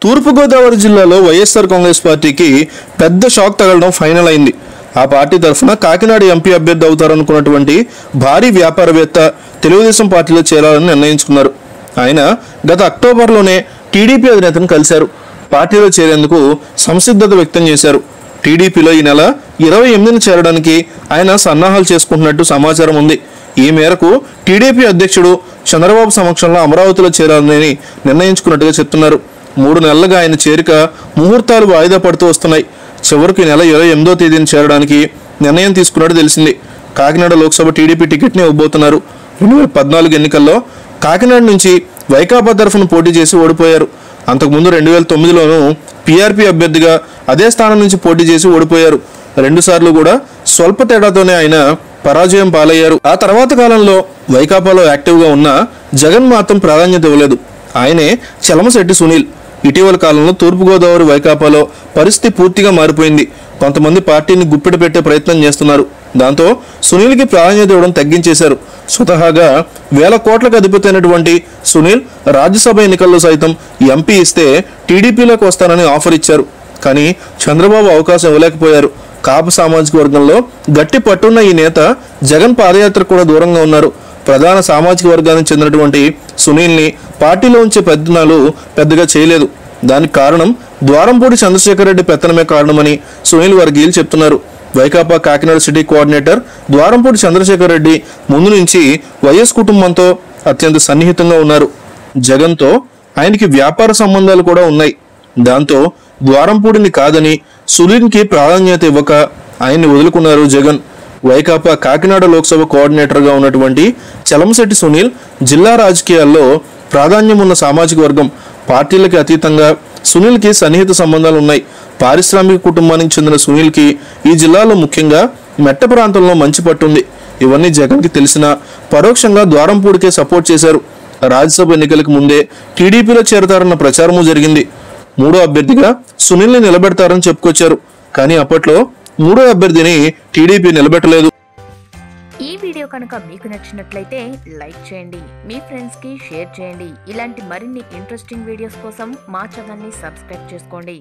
తూర్పుగోదావరి జిల్లాలో వైఎస్ఆర్ కాంగ్రెస్ పార్టీకి పెద్ద షాక్ తగలడం ఫైనల్ అయింది. ఆ పార్టీ తరఫున కాకినాడ ఎంపీ అభ్యర్థి అవుతారనుకున్నటువంటి భారీ వ్యాపారవేత్త తెలుగుదేశం పార్టీలో చేరాలని నిర్ణయించుకున్నారు. ఆయన గత అక్టోబర్లోనే టీడీపీ అధినేతను కలిశారు. పార్టీలో చేరేందుకు సంసిద్ధత వ్యక్తం చేశారు. టీడీపీలో ఈ నెల 28న చేరడానికి ఆయన సన్నాహాలు చేసుకుంటున్నట్టు సమాచారం ఉంది. ఈ మేరకు టీడీపీ అధ్యక్షుడు చంద్రబాబు సమక్షంలో అమరావతిలో చేరాలని నిర్ణయించుకున్నట్టుగా చెప్తున్నారు. 3 నెలలుగా ఆయన చేరిక ముహూర్తాలు వాయిదా పడుతూ వస్తున్నాయి. చివరికి ఈ నెల 28వ తేదీన చేరడానికి నిర్ణయం తీసుకున్నట్టు తెలిసింది. కాకినాడ లోక్సభ టీడీపీ టికెట్ని ఇవ్వబోతున్నారు. 2014 ఎన్నికల్లో కాకినాడ నుంచి వైకాపా తరఫున పోటీ చేసి ఓడిపోయారు. అంతకుముందు 2009లోనూ పీఆర్పీ అభ్యర్థిగా అదే స్థానం నుంచి పోటీ చేసి ఓడిపోయారు. 2 సార్లు కూడా స్వల్ప తేడాతోనే ఆయన పరాజయం పాలయ్యారు. ఆ తర్వాత కాలంలో వైకాపాలో యాక్టివ్గా ఉన్న జగన్ మాత్రం ప్రాధాన్యత ఇవ్వలేదు. ఆయనే చలమశెట్టి సునీల్. ఇటీవల కాలంలో తూర్పుగోదావరి వైకాపాలో పరిస్థితి పూర్తిగా మారిపోయింది. కొంతమంది పార్టీని గుప్పిట పెట్టే ప్రయత్నం చేస్తున్నారు. దాంతో సునీల్కి ప్రాధాన్యత ఇవ్వడం తగ్గించేశారు. స్వతహాగా వేల కోట్లకు అధిపతి అయినటువంటి సునీల్ రాజ్యసభ ఎన్నికల్లో సైతం ఎంపీ ఇస్తే టీడీపీలోకి వస్తానని ఆఫర్ ఇచ్చారు. కానీ చంద్రబాబు అవకాశం ఇవ్వలేకపోయారు. కాపు సామాజిక వర్గంలో గట్టి పట్టున్న ఈ నేత జగన్ పాదయాత్ర కూడా దూరంగా ఉన్నారు. ప్రధాన సామాజిక వర్గానికి చెందినటువంటి సునీల్ని పార్టీలో ఉంచే పెద్దనాలు పెద్దగా చేయలేదు. దానికి కారణం ద్వారంపూడి చంద్రశేఖర్ రెడ్డి పెత్తనమే కారణమని సునీల్ వర్గీయులు చెప్తున్నారు. వైకాపా కాకినాడ సిటీ కోఆర్డినేటర్ ద్వారంపూడి చంద్రశేఖర్ రెడ్డి ముందు నుంచి వైఎస్ కుటుంబంతో అత్యంత సన్నిహితంగా ఉన్నారు. జగన్తో ఆయనకి వ్యాపార సంబంధాలు కూడా ఉన్నాయి. దాంతో ద్వారంపూడిని కాదని సునీల్కి ప్రాధాన్యత ఇవ్వక ఆయన్ని వదులుకున్నారు జగన్. వైకాపా కాకినాడ లోక్సభ కోఆర్డినేటర్గా ఉన్నటువంటి చలమశెట్టి సునీల్ జిల్లా రాజకీయాల్లో ప్రాధాన్యం ఉన్న సామాజిక వర్గం. పార్టీలకి అతీతంగా సునీల్కి సన్నిహిత సంబంధాలు ఉన్నాయి. పారిశ్రామిక కుటుంబానికి చెందిన సునీల్కి ఈ జిల్లాలో ముఖ్యంగా మెట్ట ప్రాంతంలో మంచి పట్టుంది. ఇవన్నీ జగన్కి తెలిసినా పరోక్షంగా ద్వారంపూడికే సపోర్ట్ చేశారు. రాజ్యసభ ఎన్నికలకు ముందే టీడీపీలో చేరతారన్న ప్రచారము జరిగింది. 3వ అభ్యర్థిగా సునీల్ని నిలబెడతారని చెప్పుకొచ్చారు. కానీ అప్పట్లో 3వ అభ్యర్థిని టీడీపీ నిలబెట్టలేదు. ఈ వీడియో కనుక మీకు నచ్చినట్లయితే లైక్ చేయండి, మీ ఫ్రెండ్స్కి షేర్ చేయండి. ఇలాంటి మరిన్ని ఇంట్రెస్టింగ్ వీడియోస్ కోసం మా ఛానల్ని సబ్స్క్రైబ్ చేసుకోండి.